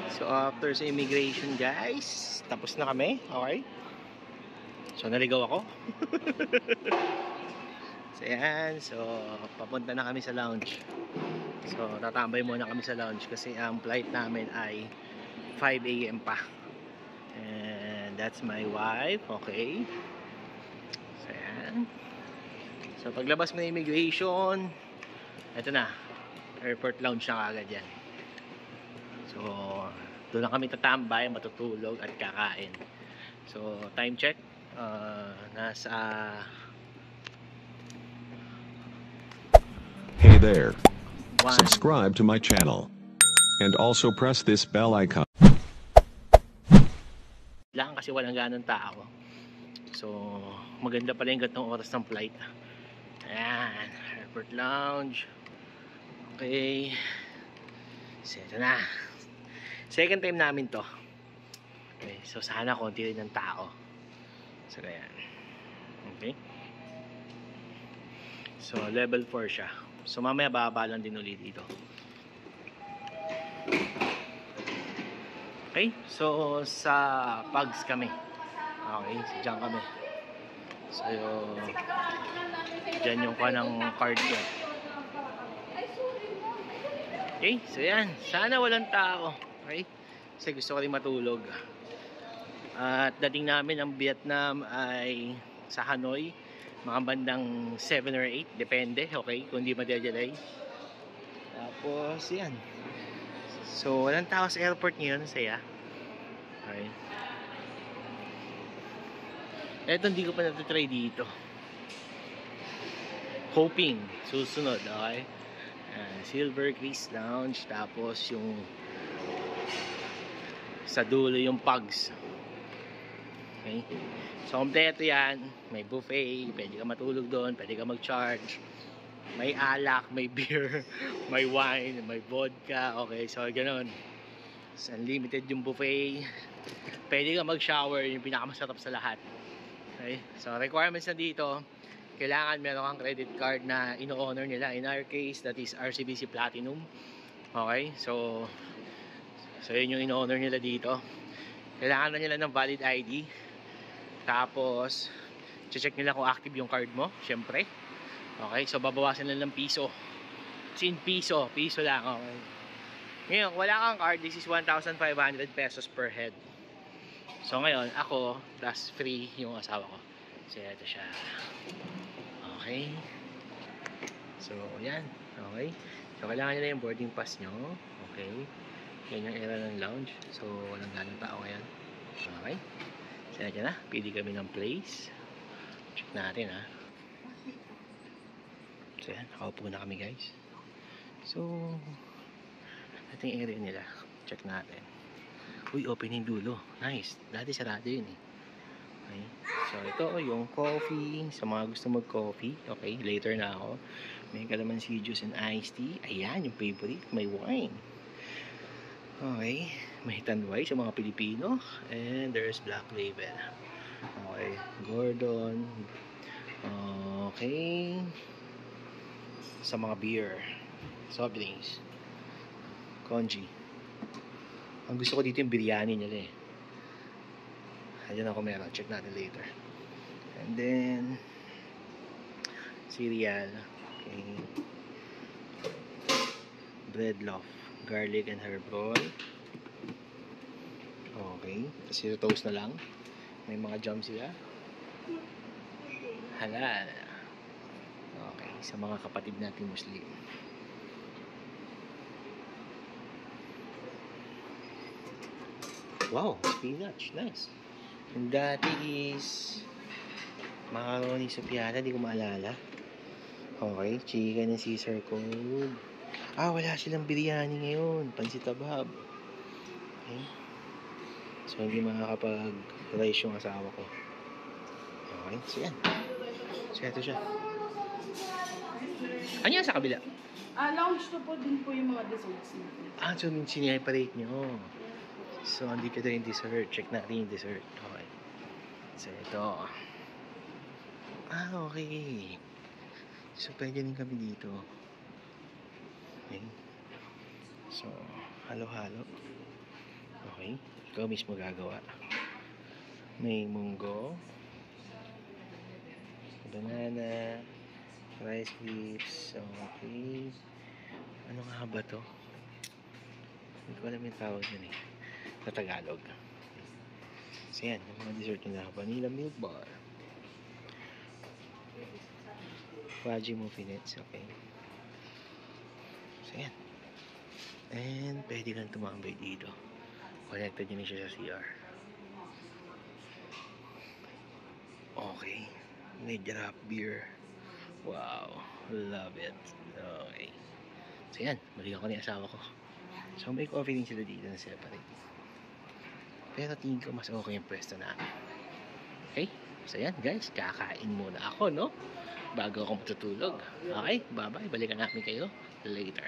Okay, so after sa immigration guys, tapos na kami, okay? So naligaw ako. So yan, so papunta na kami sa lounge. So tatambay muna kami sa lounge kasi ang flight namin ay 5 AM pa. And that's my wife, okay? So yan. So paglabas mo ng immigration, eto na, airport lounge na kagad yan. So, doon na kami tatambay, matutulog at kakain. So, time check. Nasa... Hey there. Subscribe to my channel. And also press this bell icon. Lang kasi walang ganong tao. So, maganda pala yung gatong oras ng flight. Ayan, airport lounge. Okay. So, ito na. Second time namin to. Okay, so sana konti rin ng tao. So, ayan. Okay. So, level 4 siya. So, mamaya bababa lang din ulit dito. Okay. So, sa Pugs kami. Okay, so dyan kami. So, dyan yung kanang card ko. Okay, so yan. Sana walang tao. Okay? Kasi gusto ko rin matulog. At dating namin ang Vietnam ay sa Hanoi. Mga bandang 7 or 8. Depende. Okay? Kung di madya-delay. Tapos yan. So walang tao sa airport ngayon. Saya. Okay. Eto hindi ko pa natitry dito. Hoping. Susunod. Okay? Silver Chris Lounge. Tapos yung sa dulo yung Pugs. Okay. So kompleto yan. May buffet, pwede ka matulog doon, pwede ka mag-charge. May alak, may beer, may wine, may vodka. Okay, so ganoon. So, unlimited yung buffet. Pwede ka mag-shower, yung pinakamasarap sa lahat. Okay. So requirements na dito, kailangan meron kang credit card na ino-honor nila. In our case, that is RCBC Platinum. Okay, so yun yung ino-honor nila dito. Kailangan na nila ng valid ID. Tapos check nila kung active yung card mo, syempre. Okay, so babawasan nila ng piso. Sin piso lang. Okay. Ngayon, wala kang card, this is 1,500 pesos per head. So ngayon, ako plus free yung asawa ko. So ito siya. Okay. So yan. Okay. So kailangan nila yung boarding pass nyo. Okay. Yan yung area ng lounge. So walang ganong tao ngayon. Okay. So yan na. Pili kami ng place. Check natin ha. So yan. Nakaupo na kami guys. So ito yung area nila. Check natin. Uy, open yung dulo. Nice. Dati sarado yun eh. Okay. So ito yung coffee. Sa mga gusto mag-coffee. Okay. Later na ako. May calamansi juice and iced tea. Ayan yung favorite. May wine. Okay. May tanway sa mga Pilipino. And there's Black Label. Okay. Gordon. Okay. Sa mga beer. Soft drinks. Congee. Ang gusto ko dito yung biryani nila eh. Ayan ako meron. Check natin later. And then cereal. Okay. Bread loaf. Garlic and herb roll. Okay. Tapos ito toast na lang. May mga jam sila. Halal. Okay. Sa mga kapatid natin Muslim. Wow. Spinach. Nice. Yung dati is macaroni sa piata. Di ko maalala. Okay. Chicken and Caesar code. Wala silang biryani ngayon. Pansit tabab. Okay. So, hindi makakapag-rice yung asawa ko. Okay. So, yan. So, ito siya. Ano yan sa kabila? Lounge to po din po yung mga desserts natin. So, sineparate nyo. So, andito yung dessert. Check natin yung dessert. Okay. So, ito. Okay. So, pwede rin kami dito. Okay. So, halo-halo. Okay, ikaw mismo gagawa. May munggo, banana, rice leaves, okay. Ano nga ba to? Hindi ko alam yung tawag yun eh. Sa Tagalog. So yan, yung mga dessert nila. Vanilla milk bar. Fudgy muffinets, okay. So yan. And pwede kang tumambay dito. Connected yun siya sa CR. Okay. May draft beer. Wow. Love it. Okay. So yan, balikan ko na yung asawa ko. So may coffee din sila dito na separate. Pero tingin ko mas okay yung pwesto namin. Okay? So yan guys, kakain muna ako, no? Bago ako matutulog. Okay? Bye-bye. Balikan namin kayo later.